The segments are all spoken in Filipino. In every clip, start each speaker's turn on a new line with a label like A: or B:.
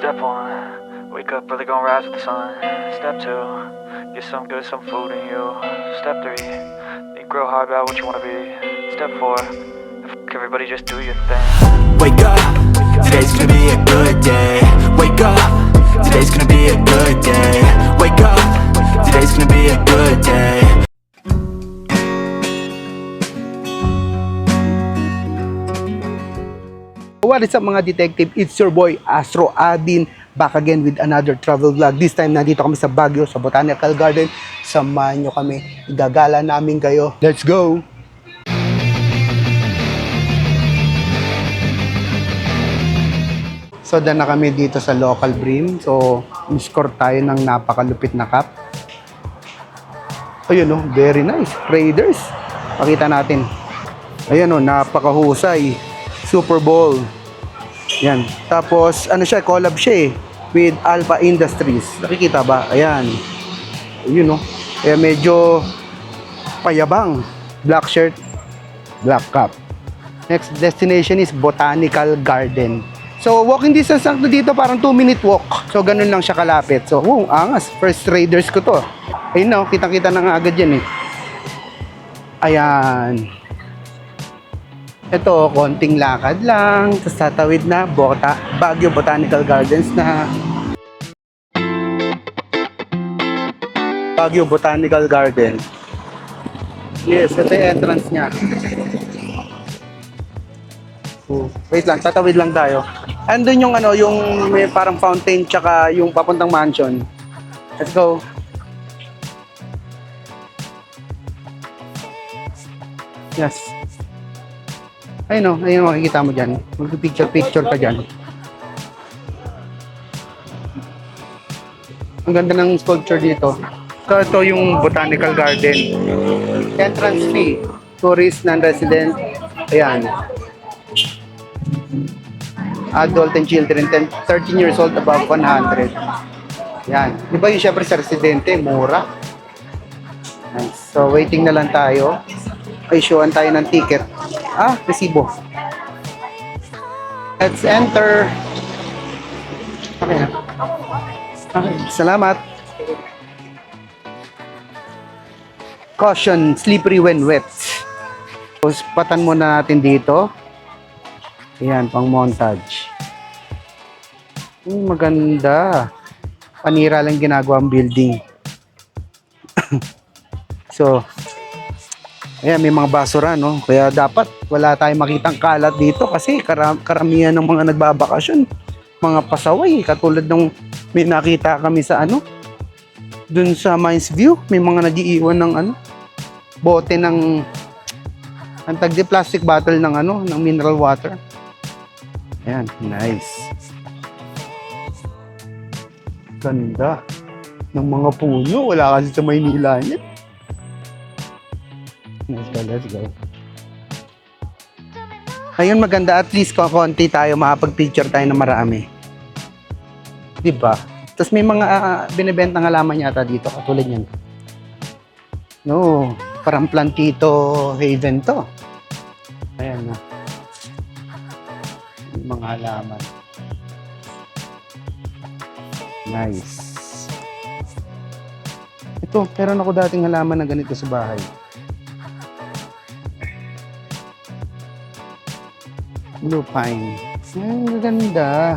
A: Step one, wake up early, gonna rise with the sun. Step two, get some good, some food in you. Step three, think real hard about what you wanna be. Step four, everybody just do your thing.
B: Wake up, today's gonna be a good day. Wake up, today's gonna be a good day. Wake up, today's gonna be a good day.
C: What is up mga detective? It's your boy Astro Adin, back again with another travel vlog. This time nandito kami sa Baguio, sa Botanical Garden. Samahan nyo kami, igagala namin kayo. Let's go! So dyan na kami dito sa local bream. So score tayo ng napakalupit na cup. Ayun o, very nice. Raiders. Pakita natin. Ayun o, napakahusay. Super Bowl. Yan. Tapos, ano siya, collab siya with Alpha Industries. Nakikita ba? Ayan. Yun, no? Kaya medyo payabang. Black shirt, black cap. Next destination is Botanical Garden. So, walking distance lang to dito, parang 2-minute walk. So, ganun lang siya kalapit. So, angas. First Raiders ko to. Ayun, no? Kitang-kita na nga agad yan, Ayan. Ito, konting lakad lang. Tapos tatawid na, Baguio Botanical Gardens na. Baguio Botanical Garden. Yes, ito yung entrance niya. Wait lang, tatawid lang tayo. Andun yung yung may parang fountain tsaka yung papuntang mansion. Let's go. Yes. Ayun ayun makikita mo dyan. Mag-picture ka dyan. Ang ganda ng sculpture dito. So, ito yung Botanical Garden. Entrance fee. Tourist, non-resident. Ayan. Adult and children, 13 years old above 100. Ayan. Di ba yung syempre sa residente, mura. Nice. So, waiting na lang tayo. Ay, showan tayo ng ticket. Resibo. Let's enter. Okay. Salamat. Caution, slippery when wet. So, patan muna natin dito. Ayan, pang montage. Maganda. Panira lang ginagawa ang building. So, ayan, may mga basura, no? Kaya dapat wala tayong makitang kalat dito kasi karamihan ng mga nagbabakasyon, mga pasaway. Katulad nung may nakita kami sa dun sa Mines View, may mga nagiiwan ng bote ng plastic bottle ng ng mineral water. Ayan, nice. Ganda ng mga puno. Wala kasi sa Maynila niya. Let's go. Ayun, maganda. At least konti tayo, makapag-picture tayo na marami. Diba? Tapos may mga binibentang halaman yata dito. Katulad yan. No, parang plantito haven to. Ayan na. Yung mga halaman. Nice. Ito, meron ako dating halaman na ganito sa bahay. Lupine. Ang ganda.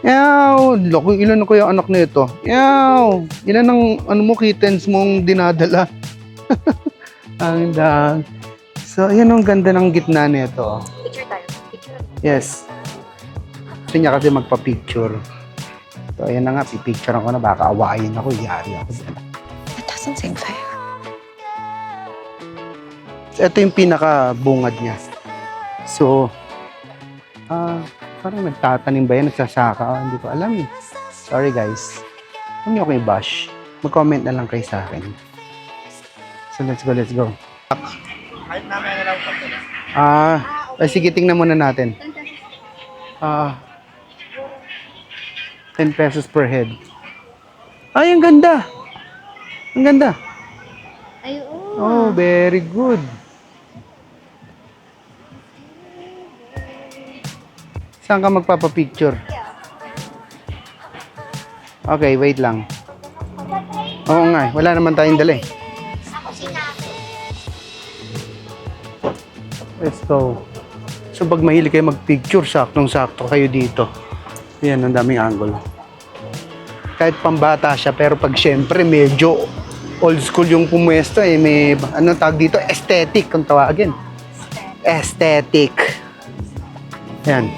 C: Yaw! Loko, ilan na kaya anak na ito? Yaw! Ilan ang kittens mong dinadala? Ang dang. So, ayan ang ganda ng gitna nito.
D: Picture tayo. Picture.
C: Yes. Gusto niya kasi magpa-picture. So, ayan na nga. Pipicture ko na. Baka awayin ako. Yari ako dyan.
D: That doesn't seem fair.
C: So, ito yung pinaka-bungad niya. So, parang nagtatanim ba yan? Nagsasaka? Hindi ko alam eh. Sorry guys. Huwag niyo ako i-bash. Mag-comment na lang kayo sa akin. So, let's go.
E: Kahit namin na lang pagkala.
C: Sige, tingnan muna natin. 10 pesos per head. Ay, ang ganda. Ang ganda.
D: Ay,
C: Oh, very good. Saan ka magpapapicture? Okay, wait lang. Oo nga, wala naman tayong dala eh. Let's go. So pag mahilig kayo mag-picture, saktong-sakto kayo dito. Yan, ang daming angle. Kahit pambata siya, pero pag syempre medyo old school yung pumuesto eh. May, ano tawag dito? Aesthetic, kung tawagin. Aesthetic. Yan.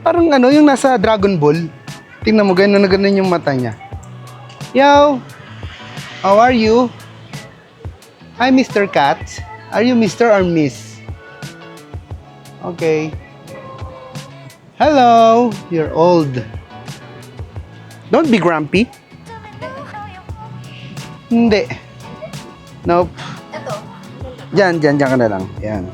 C: Parang ano, yung nasa Dragon Ball. Tingnan mo, gano'n na gano'n yung mata niya. Yo! How are you? Hi, Mr. Cat. Are you Mr. or Miss? Okay. Hello! You're old. Don't be grumpy. Hindi. Nope.
D: Ito.
C: Diyan ka na lang. Yan.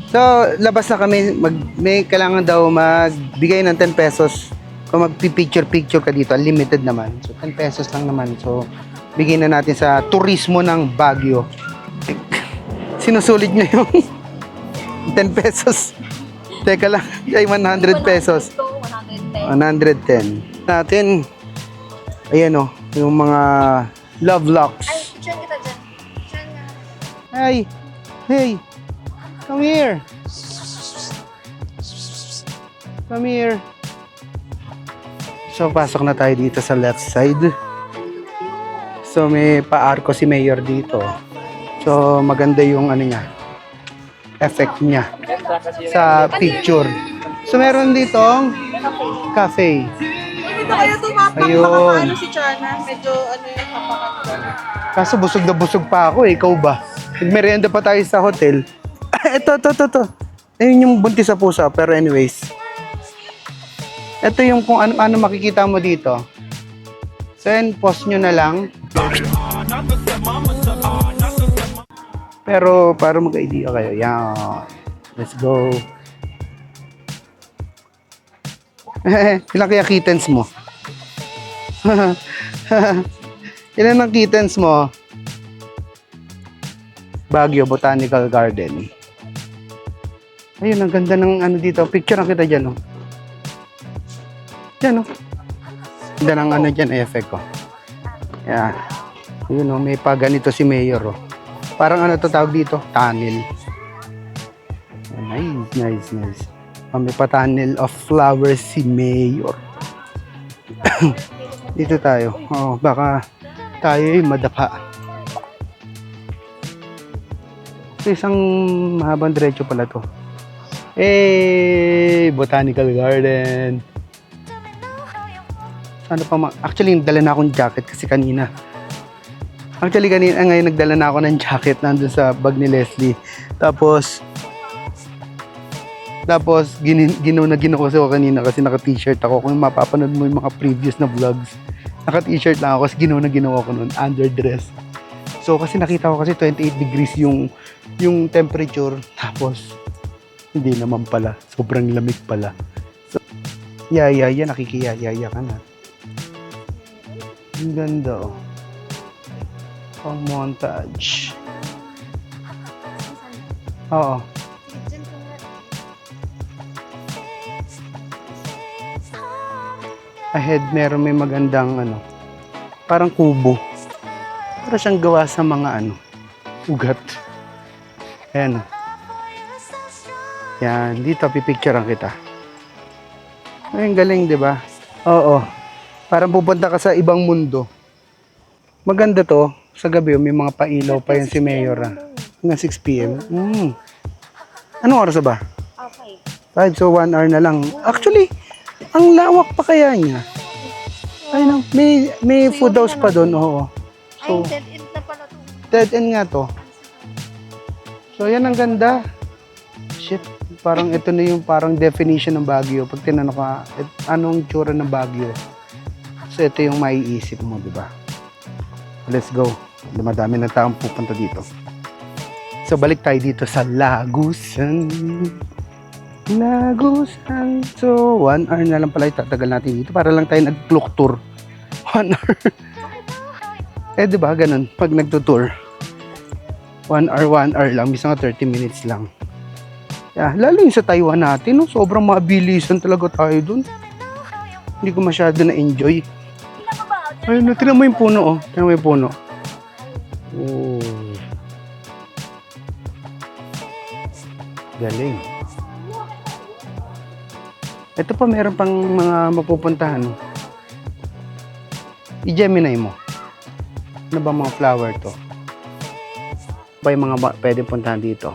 C: So, labas na kami. May kailangan daw magbigay ng 10 pesos. Kung magpipicture-picture ka dito, unlimited naman. So, 10 pesos lang naman. So, bigyan na natin sa turismo ng Baguio. Sinusulit niya yung 10 pesos. Teka lang, ay 100 pesos. 110. Natin, ayan o, yung mga love locks.
D: Ay, picture kita dyan. Saan nga?
C: Hey, hey, come here. Come here. So, pasok na tayo dito sa left side. So, may pa-arco si Mayor dito. So, maganda yung ano niya, effect niya sa picture. So, meron ditong cafe.
E: Dito kayo tumapak,
C: Ayun.
E: ano si Chana, medyo ano yung tapakan.
C: Kaso busog na busog pa ako eh. Ikaw ba? Nagmerienda pa tayo sa hotel. Ito. Ayun yung buntis sa pusa. Pero anyways. Ito yung kung ano makikita mo dito. So yan, post nyo na lang. Pero para mag-idea kayo. Yan. Let's go. Ilang kaya kittens mo? Ilan ang kittens mo? Baguio Botanical Garden. Ayun, ang ganda ng ano dito. Picture ang kita dyan, oh. Dyan, oh. Ganda ng ano dyan, effect, oh. Yan. Ayun, oh. May pa ganito si Mayor, oh. Parang ano to tawag dito? Tunnel. Nice. May pa tunnel of flowers si Mayor. Dito tayo. Oh, baka tayo madapa. So, isang mahabang diretso pala to. Botanical Garden. Ano pa actually, nagdala na akong jacket kasi kanina. Ngayon nagdala na ako ng jacket nandun sa bag ni Leslie. Tapos ginaw kasi ako kanina kasi naka-t-shirt ako. Kung mapapanood mo yung mga previous na vlogs, naka-t-shirt lang ako kasi ginaw ako noon, underdress. So kasi nakita ko kasi 28 degrees yung temperature. Tapos hindi naman pala, sobrang lamig pala. So, nakikiyaya ka na. Ang ganda, oh. Pang montage. Oo. Ahead, may magandang parang kubo. Para siyang gawa sa mga ugat. Ayan. Yan, dito pipicturean kita. Ay, galing, di ba? Oo. Parang pupunta ka sa ibang mundo. Maganda to. Sa gabi, may mga pailaw pa yan si Mayor. Hanggang 6 p.m. Anong oras ba?
D: Okay.
C: 5, so 1 hour na lang. Actually, ang lawak pa kaya niya. Ayun, may food house pa doon. Oo. So,
D: Ay, dead end na pala to.
C: dead end nga to. So, yan ang ganda. Shit, parang ito na yung parang definition ng Baguio. Pag tinanong ka, anong tsura ng Baguio? So, ito yung maiisip mo, di ba? Let's go. Dumadami na taong pupunta dito. So, balik tayo dito sa Lagusan. Lagusan. So, 1 hour na lang pala itatagal natin dito para lang tayo nag-clock tour. 1 hour. Eh, di ba? Ganun. Pag nagtutour. 1 hour lang. Bisa nga 30 minutes lang. Yeah, lalo yung sa Taiwan natin, no? Sobrang mabilisan talaga tayo dun. Hindi ko masyado na-enjoy. Ayun, no, tingnan mo yung puno, oh. Tingnan mo yung puno. Oh. Galing. Ito pa, meron pang mga mapupuntahan. I-Gemini mo. Ano ba mga flower to? Pa yung mga pwede puntahan dito.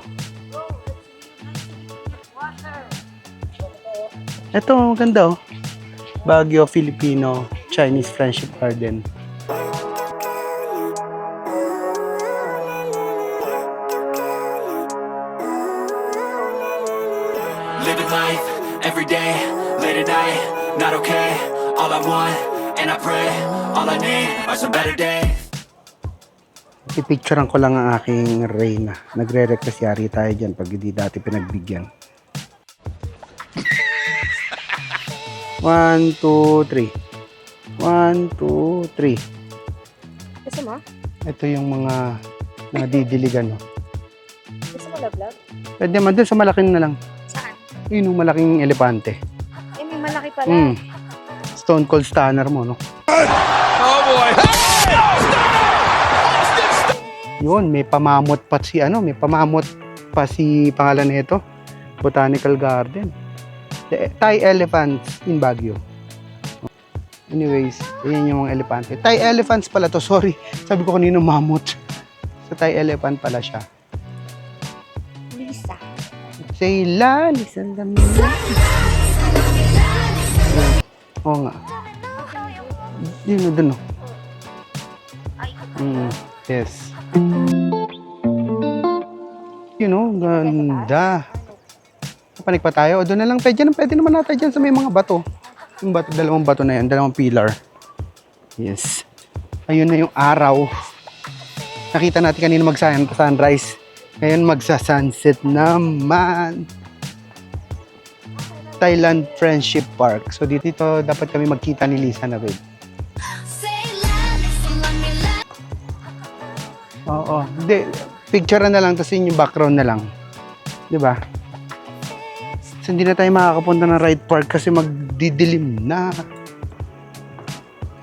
C: Ito, maganda, oh. Baguio Filipino Chinese Friendship Garden.
B: Living life, everyday, late at night, not okay. All I want, and I pray, all I need are some better days.
C: Ipicturean ko lang ang aking Reyna. Nagre-request yari tayo dyan pag hindi dati pinagbigyan. 1, 2, 3. 1, 2, 3.
E: Gusto mo?
C: Ito yung mga nadidiligan. No?
E: Gusto mo love?
C: Pwede man dun sa malaking na lang.
D: Saan?
C: Yun yung malaking elepante.
D: Eh, may malaki pala.
C: Stone Cold Stunner mo, no? Yun, may pamamot pa si may pamamot pa si pangalan nito, Botanical Garden. The Thai elephants in Baguio. Anyways, ayan yung mga elepante. Thai elephants pala to, sorry. Sabi ko kanino mammoth. Sa Thai elephant pala siya.
D: Lisa.
C: Say la, listen to me. Oo nga. Yun na dun, no?
D: Ay,
C: Yes. You know, ganda. Panik pa tayo. O doon na lang. Pwede naman natin dyan sa may mga bato. Yung bato, dalawang bato na yan. Dalawang pillar. Yes. Ayun na yung araw. Nakita natin kanina sunrise. Ngayon magsa-sunset naman. Thailand Friendship Park. So dito dapat kami magkita ni Lisa na babe. Oo. Hindi. Picture na lang. Tapos yun yung background na lang. Diba? So, hindi na tayo makakapunta ng ride park kasi magdidilim na.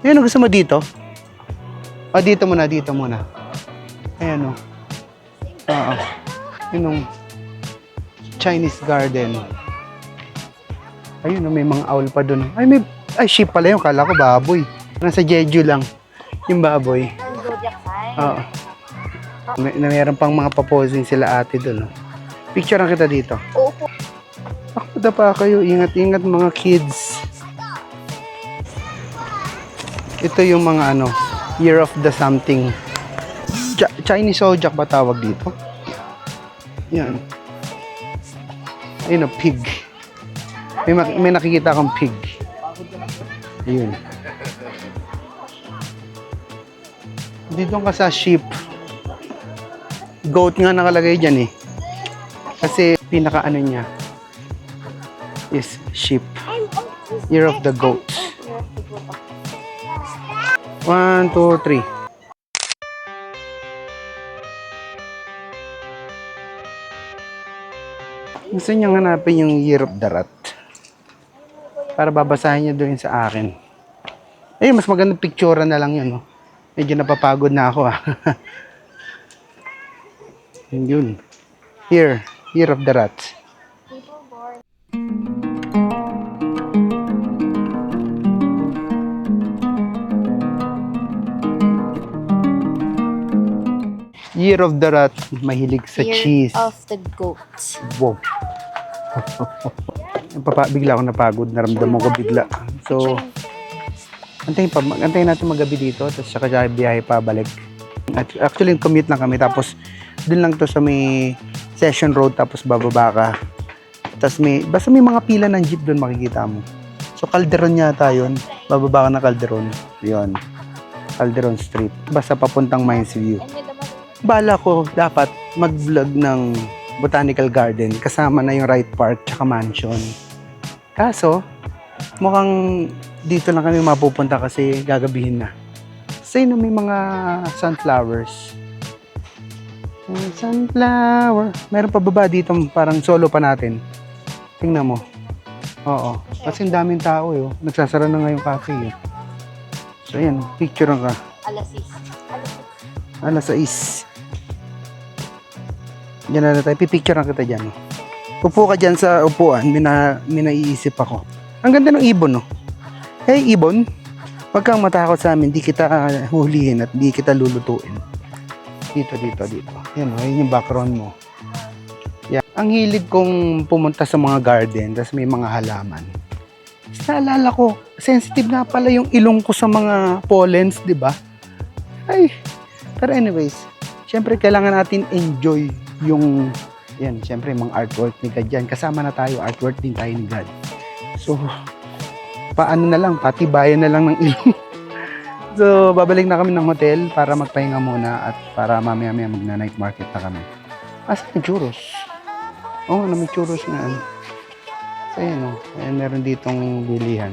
C: Ayan, gusto mo dito? O, dito muna. Ayan, o. Oo. Yun yung Chinese garden. Ayun, may mga owl pa dun. Ay, sheep pala yun. Kala ko baboy. Nasa Jeju lang. Yung baboy.
D: ang zodiac sign.
C: Oo. Meron pang mga paposing sila ate dun. Picture ang kita dito.
D: Oo po.
C: Ako pa kayo, ingat-ingat mga kids. Ito yung mga year of the something. Chinese zodiac ba tawag dito? Yan. Ayun o, pig. May nakikita akong pig. Ayun. Dito ka sa sheep. Goat nga nakalagay dyan eh. Kasi pinaka niya is sheep. Year of the goat. 1, 2, 3. Gusto niyang hanapin yung Year of the Rat. Para babasahin niya doon sa akin. Eh, mas magandang picture na lang yun. No? Medyo napapagod na ako. Yun. Year of the Rat. Year of the Rat, mahilig sa cheese.
D: Year of the goat.
C: Wow. Bigla ako napagod, naramdaman ko bigla. So, antayin natin magabi dito, tapos saka biyahe pa balik. Actually, commute lang kami, tapos dun lang to sa may Session Road, tapos bababa ka. Tapos basta may mga pila ng jeep dun makikita mo. So, Calderon yata yun. Bababa ka na Calderon. Yun. Calderon Street. Basta papuntang Mines View. Bala ko, dapat mag-vlog ng Botanical Garden kasama na yung Wright Park tsaka mansion. Kaso, mukhang dito lang kami mapupunta kasi gagabihin na. Kasi na may mga sunflowers. Sunflower. Meron pa baba dito parang solo pa natin. Tingnan mo. Oo. Kasi ang daming tao eh. Nagsasara na nga yung cafe eh. So ayan, picturean ka. Alas 6. Diyan na tayo. Pipicturean kita dyan. Upo ka dyan sa upuan. May naiisip ako. Ang ganda ng ibon, no? Hey, ibon. Huwag kang matakot sa amin. Di kita hulihin at di kita lulutuin. Dito. Yan, yun yung background mo. Yeah. Ang hilig kong pumunta sa mga garden, tapos may mga halaman. Naalala ko, sensitive nga pala yung ilong ko sa mga pollens, di ba? Ay, pero anyways, syempre kailangan natin enjoy yung, yan, syempre mga artwork ni God yan. Kasama na tayo, artwork din tayo ni God. So, paano na lang, patibayan na lang ng ilong. So, babalik na kami ng hotel para magpahinga muna at para mamaya-maya magna-night market na kami. Asa may churros? Oo, may churros na. So, ayan o. Ayan, meron ditong bilihan.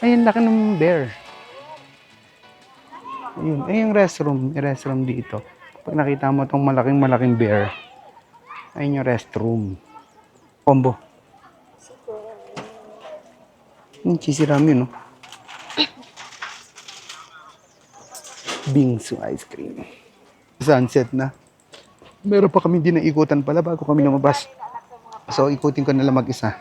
C: Ayun, laki ng bear. Ayun, ayun yung restroom. May restroom dito. Pag nakita mo itong malaking bear, ayun yung restroom. Combo. Yung cheesy ramen, no? Bingsu ice cream. Sunset na. Meron pa kami din na ikutan pala bago kami lumabas. So, ikutin ko na lang mag-isa.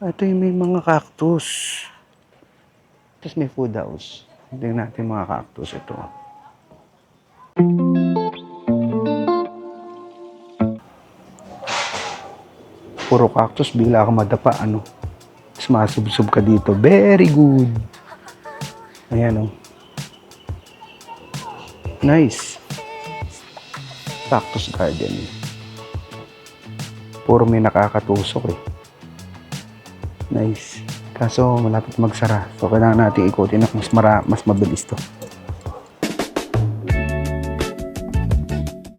C: Ito yung may mga cactus. Tapos may food house. Tingnan natin mga cactus ito. Puro cactus, bigla ka madapa, ano? Tapos masubsob ka dito. Very good. Ayan, oh. Nice. Cactus garden. Puro may nakakatusok eh. Nice. Kaso malapit magsara. So kailangan natin ikutin na mas mabilis to.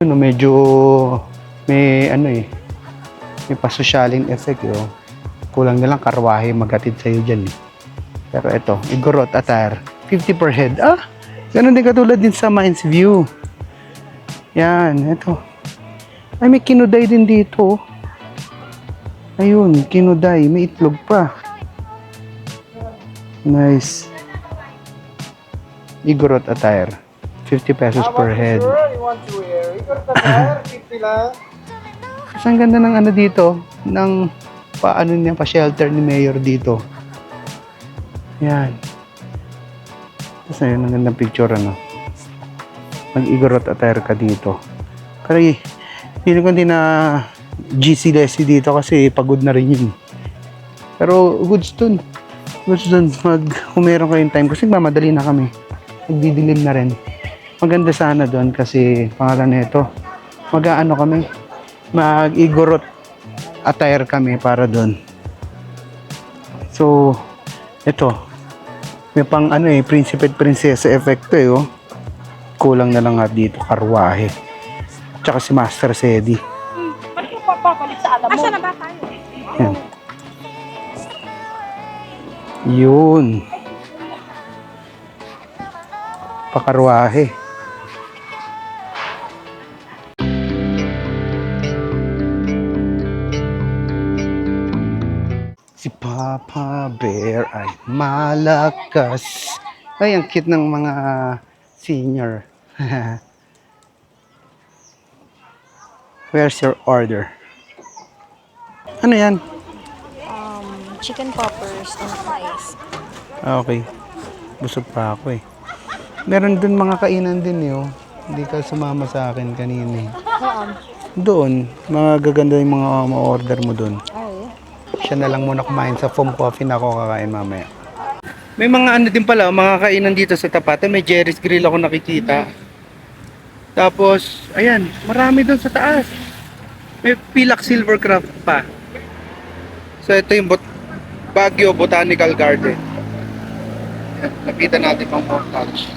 C: Medyo may ano eh. May pasosyaling effect eh. Oh. Kulang na lang karwahe maghatid sa'yo dyan eh. Pero ito, Igorot attire. 50 per head. Ah! Ganun din katulad din sa Mines View. Yan, ito. Ay, may kinuday din dito. Ayun, kinuday. May itlog pa. Nice. Igorot attire. 50 pesos per head.
F: You want to wear? Igorot attire, 50 lang.
C: Kasi ang ganda ng ano dito. Ng paano niya, pa-shelter ni Mayor dito. Yan. Tapos ayun, ang gandang picture, ano. Mag-Igorot attire ka dito. Kaya, hindi ko din na GC Leslie dito kasi pagod na rin yun. Pero, goods dun. Goods dun. Kung meron kayong time, kasi mamadali na kami. Magdidilim na rin. Maganda sana doon kasi pangalan nito. Mag-aano kami. Mag-Igorot attire kami para doon. So, ito. May pang ano eh, Prinsipe at Prinsesa effect eh, oh. Kulang na lang nga dito, karwahe. Tsaka si Master Sedi.
E: Bakit mo papapalit sa alam mo? Asa na ba tayo?
C: Yan. Yun. Pakarwahe. Si Papa Bear ay malakas. Ay, ang cute ng mga senior. Where's your order? Ano yan?
D: Chicken poppers and fries.
C: Okay. Busog pa ako eh. Meron dun mga kainan din eh. Oh. Hindi ka sumama sa akin kanina eh. Doon, mga gaganda yung mga ma-order mo doon. Siya na lang muna kumain sa foam coffee na ako kakain mamaya. May mga ano din pala, mga kainan dito sa tapat. May Jerry's Grill ako nakikita. Tapos, ayan, marami doon sa taas. May Pilak Silvercraft pa. So, ito yung Baguio Botanical Garden. Nakita natin ang montage.